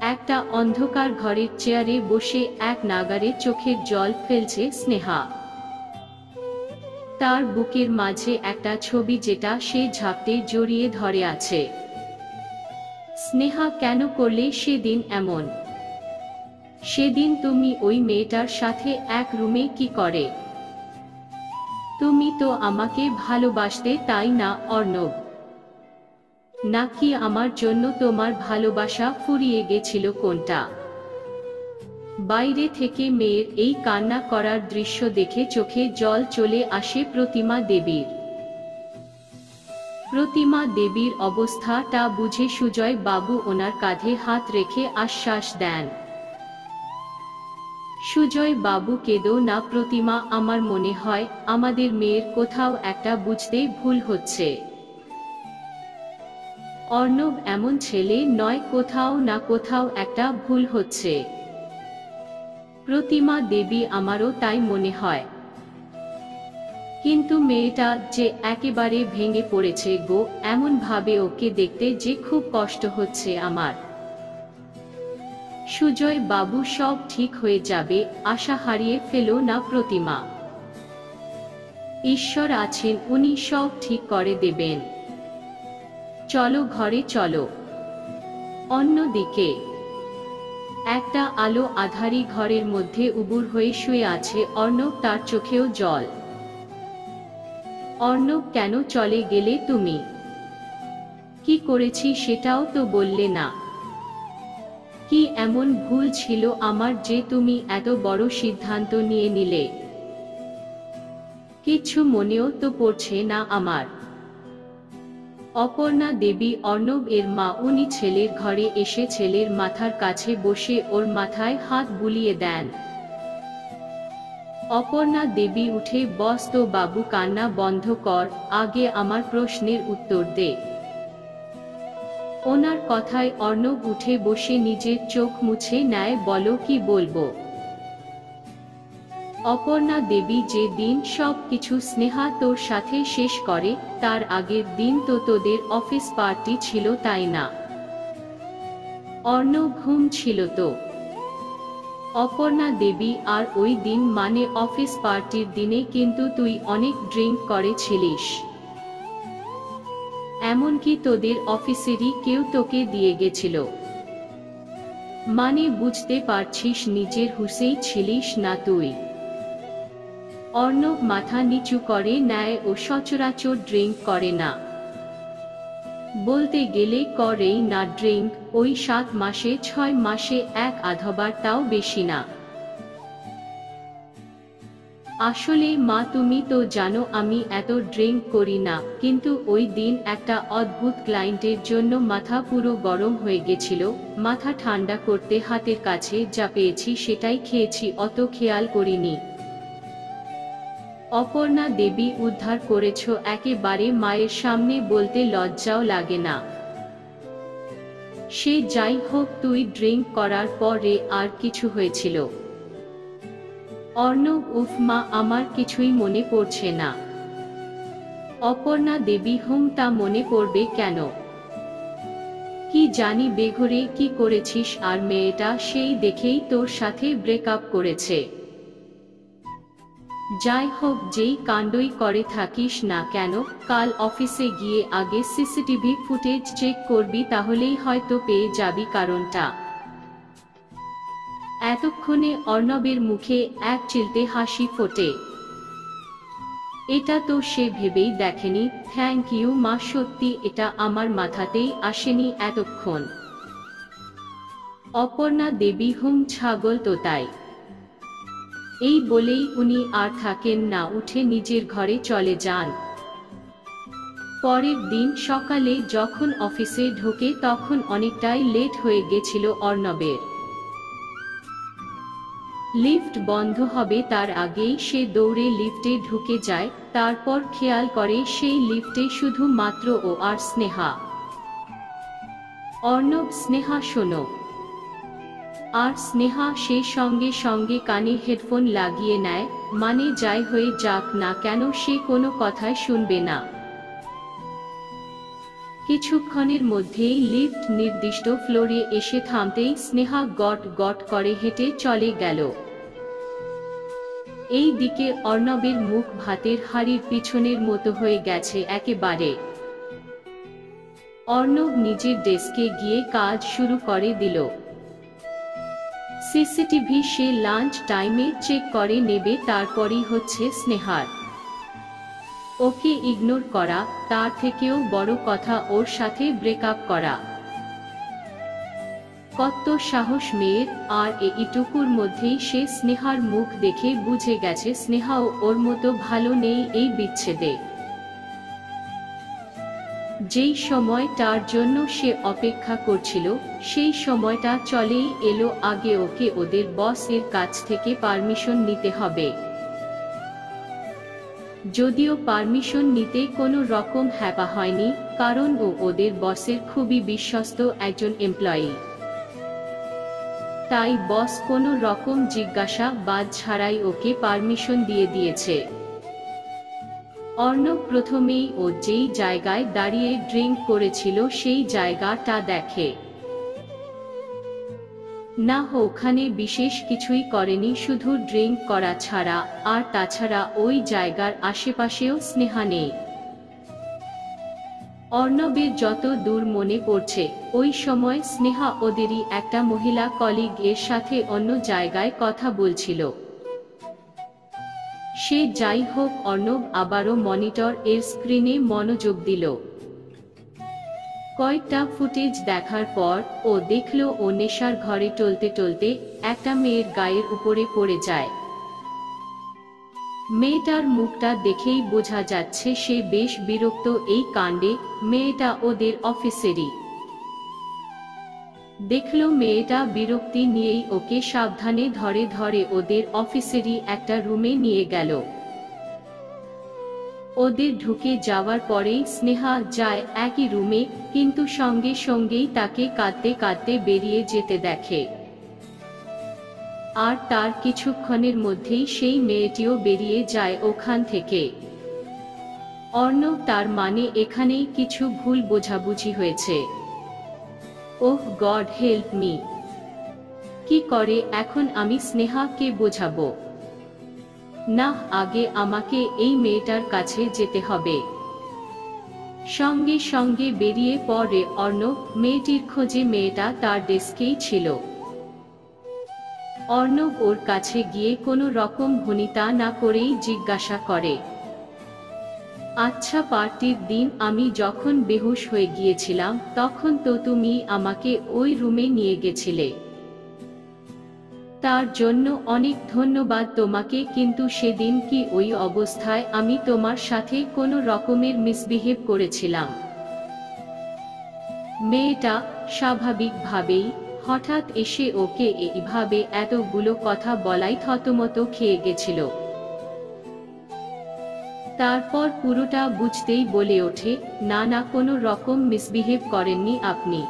একটা অন্ধকার ঘরের চেয়ারে বসে এক নাগারে চোখের জল ফেলছে স্নেহা। তার বুকের মাঝে একটা ছবি যেটা সে ঝাপটে জড়িয়ে ধরে আছে। স্নেহা, কেন করলে সেদিন এমন? সেদিন তুমি ওই মেয়েটার সাথে এক রুমে কি করে? তুমি তো আমাকে ভালোবাসতে, তাই না অর্ণব? নাকি আমার জন্য তোমার ভালোবাসা ফুরিয়ে গেছিল কোনটা? বাইরে থেকে মেয়ের এই কান্না করার দৃশ্য দেখে চোখে জল চলে আসে প্রতিমা দেবীর। প্রতিমা দেবীর অবস্থাটা বুঝে সুজয় বাবু ওনার কাঁধে হাত রেখে আশ্বাস দেন। সুজয় বাবু, কেঁদো না প্রতিমা, আমার মনে হয় আমাদের মেয়ের কোথাও একটা বুঝতে ভুল হচ্ছে। অর্ণব এমন ছেলে নয়, কোথাও না কোথাও একটা ভুল হচ্ছে। প্রতিমা দেবী, আমারও তাই মনে হয়। কিন্তু মেয়েটা যে একেবারে ভেঙে পড়েছে গো, এমন ভাবে ওকে দেখতে যে খুব কষ্ট হচ্ছে আমার। সুজয় বাবু, সব ঠিক হয়ে যাবে, আশা হারিয়ে ফেলো না প্রতিমা। ঈশ্বর আছেন, উনি সব ঠিক করে দেবেন। চলো ঘরে চলো। অন্যদিকে একটা আলো আধারী ঘরের মধ্যে উবুর হয়ে শুয়ে আছে অর্ণব, তার চোখেও জল। অর্ণব, কেন চলে গেলে তুমি? কি করেছি সেটাও তো বললে না। কি এমন ভুল ছিল আমার যে তুমি এত বড় সিদ্ধান্ত নিয়ে নিলে? কিছু মনেও তো পড়ছে না আমার। অপর্ণা দেবী, অর্ণব এর মা, উনি ছেলের ঘরে এসে ছেলের মাথার কাছে বসে ওর মাথায় হাত বুলিয়ে দেন। অপর্ণা দেবী উঠে, বস তো বাবু, কান্না বন্ধ কর, আগে আমার প্রশ্নের উত্তর দে। ওনার কথায় অর্ণব উঠে বসে নিজের চোখ মুছে নেয়। বলো, কি বলবো? অপর্ণা দেবী, যে দিন সব কিছু স্নেহা তোর সাথে শেষ করে, তার আগের দিন তো তোদের অফিস পার্টি ছিল, তাই না? অর্ণব, ঘুম ছিল তো। অপর্ণা দেবী, আর ওই দিন মানে অফিস পার্টির দিনে কিন্তু তুই অনেক ড্রিঙ্ক করেছিলিস। এমনকি তোদের অফিসেরই কেউ তোকে দিয়ে গেছিল। মানে বুঝতে পারছিস নিজের হুঁশেই ছিলিস না তুই। অর্ণব মাথা নিচু করে নেয়, ও সচরাচর ড্রিঙ্ক করে না। বলতে গেলে করেই না ড্রিঙ্ক, ওই 7 মাসে 6 মাসে এক আধবার, তাও বেশি না। আসলে মা, তুমি তো জানো আমি এত ড্রিঙ্ক করি না, কিন্তু ওই দিন একটা অদ্ভুত ক্লায়েন্টের জন্য মাথা পুরো গরম হয়ে গেছিল। মাথা ঠান্ডা করতে হাতের কাছে যা পেয়েছি সেটাই খেয়েছি, অত খেয়াল করিনি। অপর্ণা দেবী, উদ্ধার করেছ একেবারে, মায়ের সামনে বলতে লজ্জাও লাগে না। সে যাই হোক, তুই ড্রিঙ্ক করার পরে আর কিছু হয়েছিল? অর্ণব, উফ মা, আমার কিছুই মনে পড়ছে না। অপর্ণা দেবী, তা মনে পড়বে কেন? কি জানি বেঘরে কি করেছিস, আর মেয়েটা সেই দেখেই তোর সাথে ব্রেকআপ করেছে। যাই হোক, যেই কাণ্ডই করে থাকিস না কেন, কাল অফিসে গিয়ে আগে সিসিটিভি ফুটেজ চেক করবি, তাহলেই হয়তো পেয়ে যাবি কারণটা। এতক্ষণে অর্ণবের মুখে এক চিলতে হাসি ফোটে। এটা তো সে ভেবেই দেখেনি। থ্যাংক ইউ মা, সত্যি এটা আমার মাথাতেই আসেনি এতক্ষণ। অপর্ণা দেবী, ছাগল তো তাই। এই বলেই উনি আর থাকেন না, উঠে নিজের ঘরে চলে যান। পরের দিন সকালে যখন অফিসে ঢোকে তখন অনেকটাই লেট হয়ে গেছিল অর্ণবের। লিফট বন্ধ হবে তার আগেই সে দৌড়ে লিফটে ঢুকে যায়, তারপর খেয়াল করে সেই লিফটে শুধু মাত্র ও আর স্নেহা। অর্ণব, স্নেহা শোনো। আর স্নেহা সেই সঙ্গে সঙ্গে কানে হেডফোন লাগিয়ে নেয়, মানে যাই হয়ে যাক না কেন সে কোনো কথাই শুনবে না। কিছুক্ষণের মধ্যেই লিফট নির্দিষ্ট ফ্লোরে এসে থামতেই স্নেহা গট গট করে হেঁটে চলে গেল। এই দিকে অর্ণবের মুখ ভাতের হাঁড়ির পিছনের মতো হয়ে গেছে একেবারে। অর্ণব নিজের ডেস্কে গিয়ে কাজ শুরু করে দিল। সিসিটিভি সে লাঞ্চ টাইমে চেক করে নেবে, তারপরই হচ্ছে স্নেহার। ওকে ইগনোর করা, তার থেকেও বড় কথা ওর সাথে ব্রেকআপ করা। কত সাহস মেয়ের! আর এইটুকুর মধ্যেই সে স্নেহার মুখ দেখে বুঝে গেছে স্নেহাও ওর মতো ভালো নেই এই বিচ্ছেদে। যেই সময়টার জন্য সে অপেক্ষা করছিল সেই সময়টা চলেই এলো। আগে ওকে ওদের বসের কাছ থেকে পারমিশন নিতে হবে। যদিও পারমিশন নিতে কোনো রকম হ্যাপা হয়নি, কারণ ও ওদের বসের খুবই বিশ্বস্ত একজন এমপ্লয়ি। তাই বস কোনো রকম জিজ্ঞাসাবাদ ছাড়াই ওকে পারমিশন দিয়ে দিয়েছে। অর্ণব প্রথমেই ও যেই জায়গায় দাঁড়িয়ে ড্রিঙ্ক করেছিল সেই জায়গাটা দেখে। না, ওখানে বিশেষ কিছুই করেনি, শুধু ড্রিঙ্ক করা ছাড়া। আর তাছাড়া ওই জায়গার আশেপাশেও স্নেহা নেই। অর্ণবের যত দূর মনে পড়ছে ওই সময় স্নেহা ওদেরই একটা মহিলা কলিগ এর সাথে অন্য জায়গায় কথা বলছিল। সে যাই হোক, অর্ণব আবারও মনিটর এর স্ক্রিনে মনোযোগ দিল। কয়েকটা ফুটেজ দেখার পর ও দেখল ও নেশার ঘরে টলতে টলতে একটা মেয়ের গায়ের উপরে পড়ে যায়। মেয়েটার মুখটা দেখেই বোঝা যাচ্ছে সে বেশ বিরক্ত এই কাণ্ডে। মেয়েটা ওদের অফিসেরই। দেখল মেয়েটা বিরক্তি নিয়েই ওকে সাবধানে ধরে ধরে ওদের অফিসেরই একটা রুমে নিয়ে গেল। ওদের ঢুকে যাওয়ার পরেই স্নেহা যায় একই রুমে, কিন্তু সঙ্গে সঙ্গেই তাকে কাঁদতে কাঁদতে বেরিয়ে যেতে দেখে। আর তার কিছুক্ষণের মধ্যেই সেই মেয়েটিও বেরিয়ে যায় ওখান থেকে। অর্ণব তার মানে এখানেই কিছু ভুল বোঝাবুঝি হয়েছে। ওহ গড হেল্প মি! কি করে এখন আমি স্নেহাকে বোঝাবো? না, আগে আমাকে এই মেয়েটার কাছে যেতে হবে। সঙ্গে সঙ্গে বেরিয়ে পড়ে অর্ণব মেয়েটির খোঁজে। মেয়েটা তার ডেস্কেই ছিল। অর্ণব ওর কাছে গিয়ে কোনো রকম ভনিতা না করেই জিজ্ঞাসা করে, আচ্ছা, পার্টির দিন আমি যখন বেহুশ হয়ে গিয়েছিলাম তখন তো তুমি আমাকে ওই রুমে নিয়ে গেছিলে। তার জন্য অনেক ধন্যবাদ তোমাকে, কিন্তু সেদিন কি ওই অবস্থায় আমি তোমার সাথে কোনো রকমের মিসবিহেভ করেছিলাম? মেয়েটা স্বাভাবিকভাবেই হঠাৎ এসে ওকে এইভাবে এতগুলো কথা বলাই থতমত খেয়ে গেছিল। তারপর পুরোটা বুঝতেই বলে ওঠে, না না, কোনো রকম মিসবিহেভ করেননি আপনি।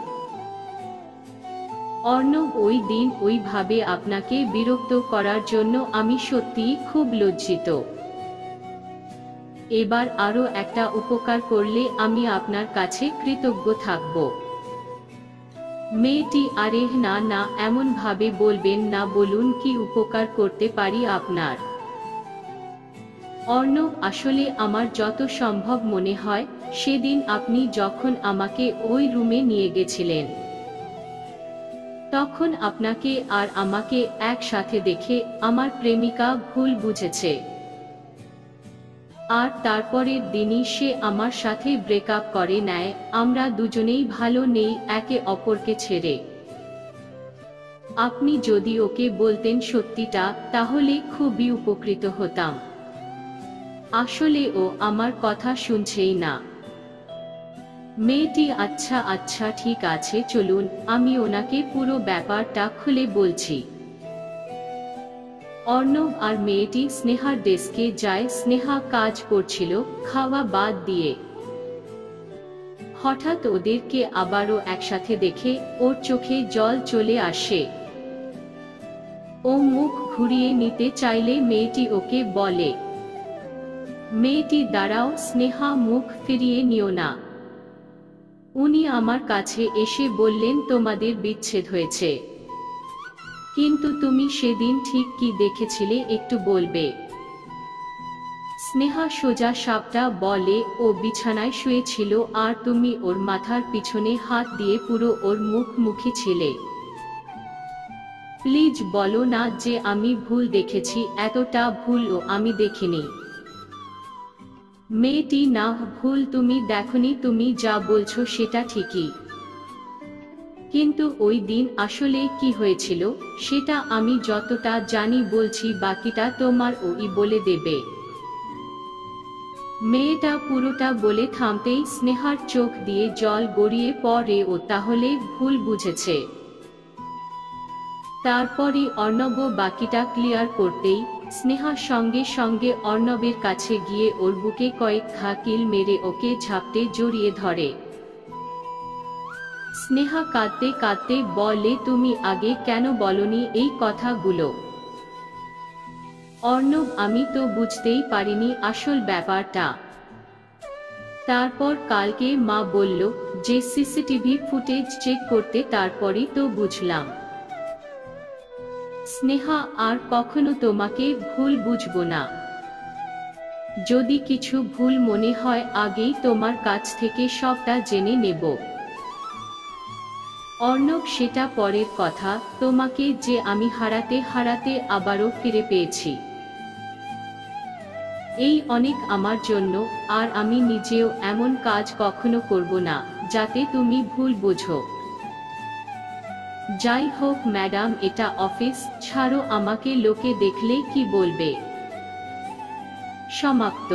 অর্ণব, ওই দিন ওইভাবে আপনাকে বিরক্ত করার জন্য আমি সত্যিই খুব লজ্জিত। এবার আরো একটা উপকার করলে আমি আপনার কাছে কৃতজ্ঞ থাকব। মেয়েটি, আরে না না, এমন ভাবে বলবেন না, বলুন কি উপকার করতে পারি আপনার? অর্ণব, আসলে আমার যত সম্ভব মনে হয় সেদিন আপনি যখন আমাকে ওই রুমে নিয়ে গেছিলেন তখন আপনাকে আর আমাকে একসাথে দেখে আমার প্রেমিকা ভুল বুঝেছে। আর তারপরের দিনই সে আমার সাথে ব্রেকআপ করে নেয়। আমরা দুজনেই ভালো নেই একে অপরকে ছেড়ে। আপনি যদি ওকে বলতেন সত্যিটা তাহলে খুবই উপকৃত হতাম। আসলে ও আমার কথা শুনছেই না। মেয়েটি, আচ্ছা আচ্ছা ঠিক আছে, চলুন আমি ওনাকে পুরো ব্যাপারটা খুলে বলছি। অর্ণব আর মেয়েটি স্নেহার ডেস্কে যায়। স্নেহা কাজ করছিল খাওয়া বাদ দিয়ে। হঠাৎ ওদেরকে আবারও একসাথে দেখে ওর চোখে জল চলে আসে। ও মুখ ঘুরিয়ে নিতে চাইলে মেয়েটি ওকে বলে, মেয়েটি, দাঁড়াও স্নেহা, মুখ ফিরিয়ে নিও না। উনি আমার কাছে এসে বললেন তোমাদের বিচ্ছেদ হয়েছে, কিন্তু তুমি সেদিন ঠিক কি দেখেছিলে একটু বলবে? স্নেহা সোজা সাপটা বলে, ও বিছানায় শুয়েছিল আর তুমি ওর মাথার পিছনে হাত দিয়ে পুরো ওর মুখোমুখি ছিলে। প্লিজ বলো না যে আমি ভুল দেখেছি, এতটা ভুলও আমি দেখিনি। মেয়েটি, না ভুল তুমি দেখনি, তুমি যা বলছো সেটা ঠিকই, কিন্তু ওই দিন আসলে কি হয়েছিল সেটা আমি যতটা জানি বলছি, বাকিটা তোমার ওই বলে দেবে। মেয়েটা পুরোটা বলে থামতেই স্নেহার চোখ দিয়ে জল গড়িয়ে পড়ে, ও তাহলে ভুল বুঝেছে। তারপরই অর্ণব বাকিটা ক্লিয়ার করতেই স্নেহার সঙ্গে সঙ্গে অর্ণবের কাছে গিয়ে ওর বুকে কয়েক ঘাকিল মেরে ওকে ঝাপটে জড়িয়ে ধরে। স্নেহা কাঁদতে কাঁদতে বলে, তুমি আগে কেন বলনি এই কথাগুলো? অর্ণব, আমি তো বুঝতেই পারিনি আসল ব্যাপারটা। তারপর কালকে মা বলল যে সিসিটিভি ফুটেজ চেক করতে, তারপরই তো বুঝলাম। স্নেহা, আর কখনো তোমাকে ভুল বুঝবো না। যদি কিছু ভুল মনে হয় আগেই তোমার কাছ থেকে সবটা জেনে নেব। অর্ণব, সেটা পরের কথা, তোমাকে যে আমি হারাতে হারাতে আবারও ফিরে পেয়েছি, এই অনেক আমার জন্য। আর আমি নিজেও এমন কাজ কখনো করব না যাতে তুমি ভুল বোঝো। যাই হোক ম্যাডাম, এটা অফিস, ছাড়ো আমাকে, লোকে দেখলে কি বলবে। সমাপ্ত।